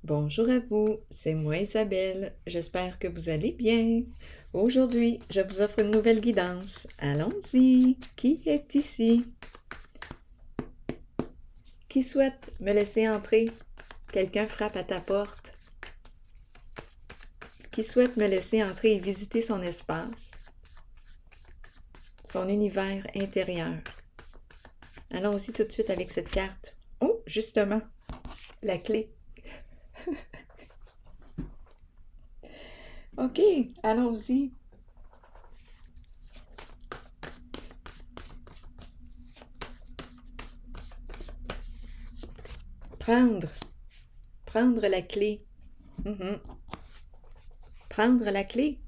Bonjour à vous, c'est moi Isabelle. J'espère que vous allez bien. Aujourd'hui, je vous offre une nouvelle guidance. Allons-y. Qui est ici? Qui souhaite me laisser entrer? Quelqu'un frappe à ta porte. Qui souhaite me laisser entrer et visiter son espace, son univers intérieur? Allons-y tout de suite avec cette carte. Oh, justement, la clé. OK, allons-y. Prendre la clé. Prendre la clé.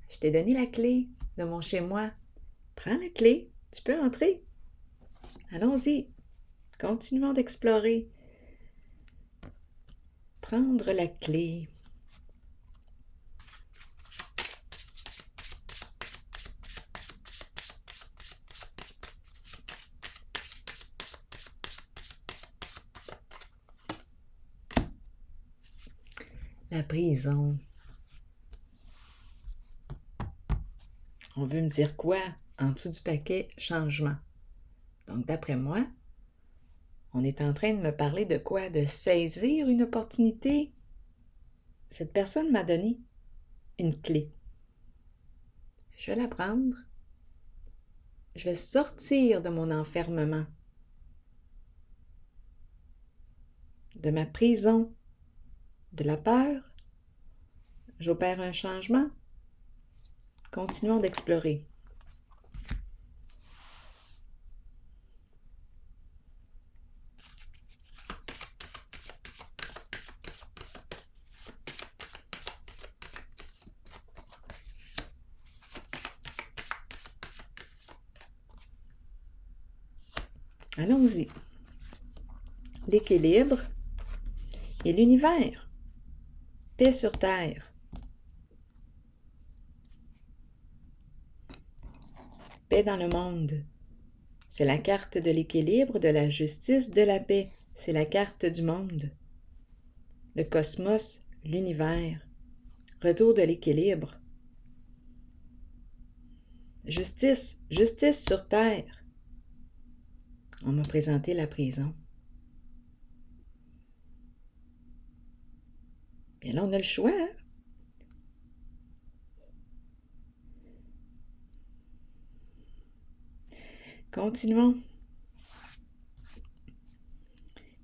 Je t'ai donné la clé de mon chez-moi. Prends la clé, tu peux entrer. Allons-y, continuons d'explorer. Prendre la clé. La prison. On veut me dire quoi? En dessous du paquet, changement. Donc, d'après moi, on est en train de me parler de quoi? De saisir une opportunité? Cette personne m'a donné une clé. Je vais la prendre. Je vais sortir de mon enfermement, de ma prison, de la peur. J'opère un changement. Continuons d'explorer. Allons-y. L'équilibre et l'univers. Paix sur terre. Paix dans le monde. C'est la carte de l'équilibre, de la justice, de la paix. C'est la carte du monde. Le cosmos, l'univers. Retour de l'équilibre. Justice, justice sur terre. On m'a présenté la prison. Bien là, on a le choix, hein? Continuons.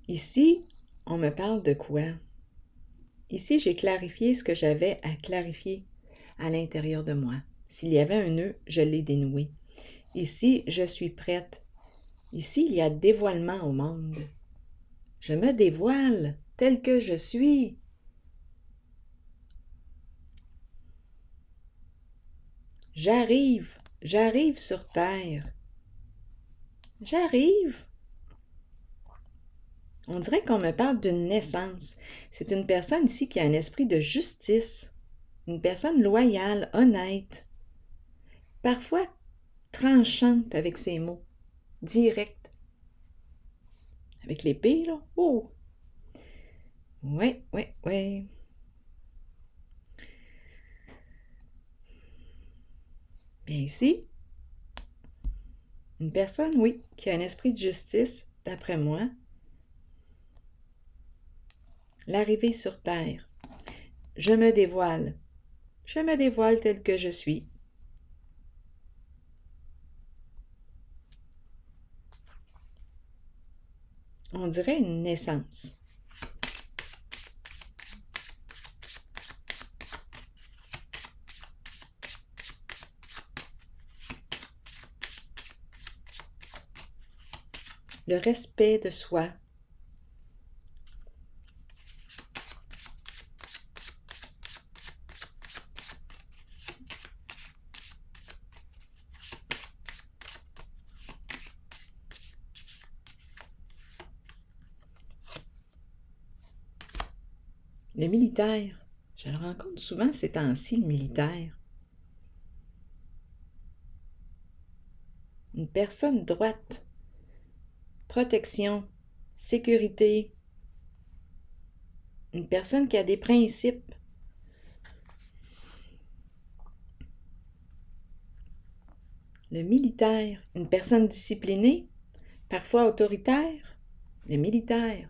Ici, on me parle de quoi? Ici, j'ai clarifié ce que j'avais à clarifier à l'intérieur de moi. S'il y avait un nœud, je l'ai dénoué. Ici, je suis prête. Ici, il y a dévoilement au monde. Je me dévoile tel que je suis. J'arrive sur terre. J'arrive. On dirait qu'on me parle d'une naissance. C'est une personne ici qui a un esprit de justice, une personne loyale, honnête, parfois tranchante avec ses mots, directe. Avec l'épée, là. Oh! Ouais. Bien ici, une personne, oui, qui a un esprit de justice, d'après moi. L'arrivée sur terre. Je me dévoile. Je me dévoile tel que je suis. On dirait une naissance. Le respect de soi. Le militaire. Je le rencontre souvent ces temps-ci, le militaire. Une personne droite. Protection. sécurité, une personne qui a des principes. Le militaire, une personne disciplinée, parfois autoritaire. Le militaire.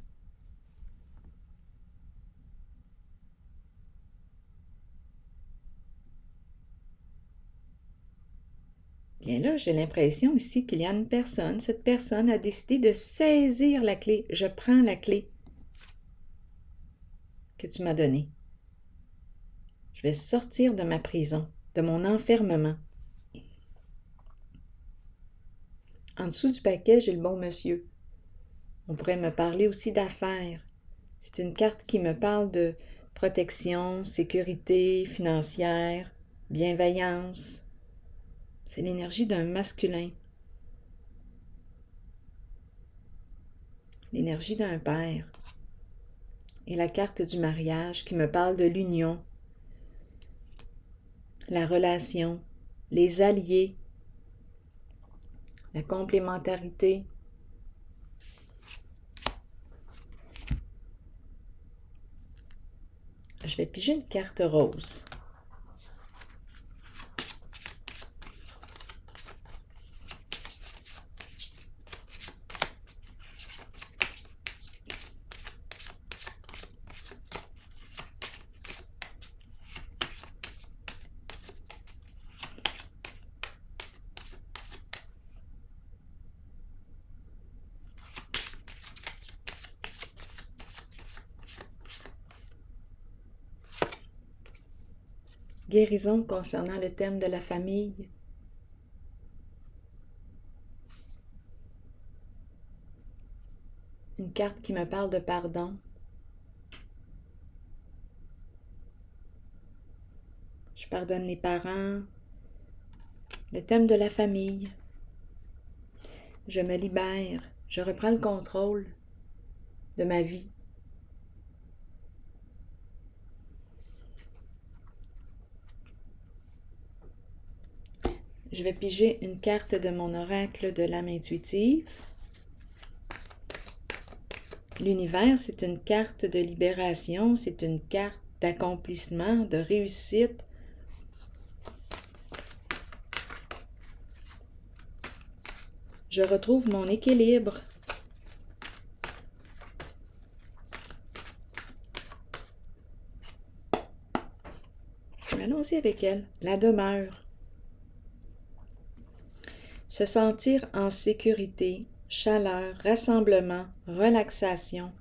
Bien là, j'ai l'impression ici qu'il y a une personne. Cette personne a décidé de saisir la clé. Je prends la clé que tu m'as donnée. Je vais sortir de ma prison, de mon enfermement. En dessous du paquet, j'ai le bon monsieur. On pourrait me parler aussi d'affaires. C'est une carte qui me parle de protection, sécurité financière, bienveillance. C'est l'énergie d'un masculin. L'énergie d'un père. Et la carte du mariage qui me parle de l'union, la relation, les alliés, la complémentarité. Je vais piger une carte rose. Guérison concernant le thème de la famille. Une carte qui me parle de pardon. Je pardonne les parents. Le thème de la famille. Je me libère. Je reprends le contrôle de ma vie. Je vais piger une carte de mon oracle de l'âme intuitive. L'univers, c'est une carte de libération, c'est une carte d'accomplissement, de réussite. Je retrouve mon équilibre. Allons-y avec elle. La demeure. Se sentir en sécurité, chaleur, rassemblement, relaxation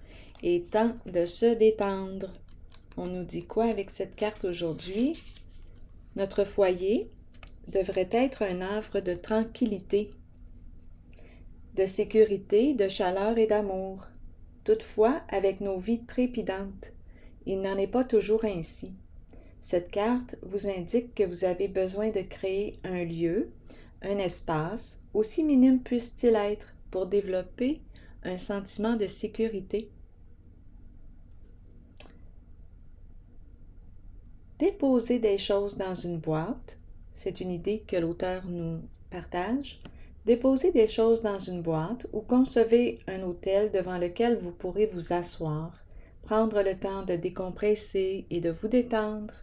et temps de se détendre. On nous dit quoi avec cette carte aujourd'hui? Notre foyer devrait être un havre de tranquillité, de sécurité, de chaleur et d'amour. Toutefois, avec nos vies trépidantes, il n'en est pas toujours ainsi. Cette carte vous indique que vous avez besoin de créer un lieu, un espace, aussi minime puisse-t-il être, pour développer un sentiment de sécurité. Déposer des choses dans une boîte, c'est une idée que l'auteur nous partage. Déposez des choses dans une boîte ou concevez un hôtel devant lequel vous pourrez vous asseoir, prendre le temps de décompresser et de vous détendre,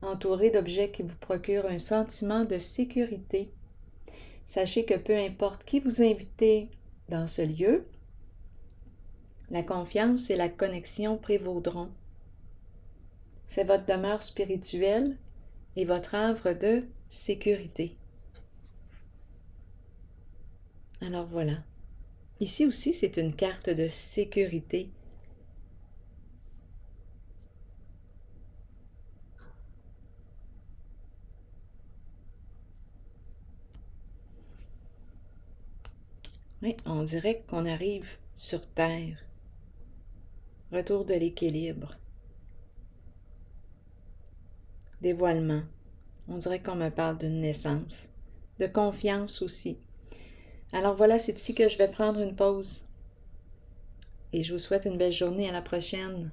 entouré d'objets qui vous procurent un sentiment de sécurité. Sachez que peu importe qui vous invitez dans ce lieu, la confiance et la connexion prévaudront. C'est votre demeure spirituelle et votre havre de sécurité. Alors voilà. Ici aussi, c'est une carte de sécurité. Oui, on dirait qu'on arrive sur Terre. Retour de l'équilibre. Dévoilement. On dirait qu'on me parle d'une naissance. De confiance aussi. Alors voilà, c'est ici que je vais prendre une pause. Et je vous souhaite une belle journée. À la prochaine.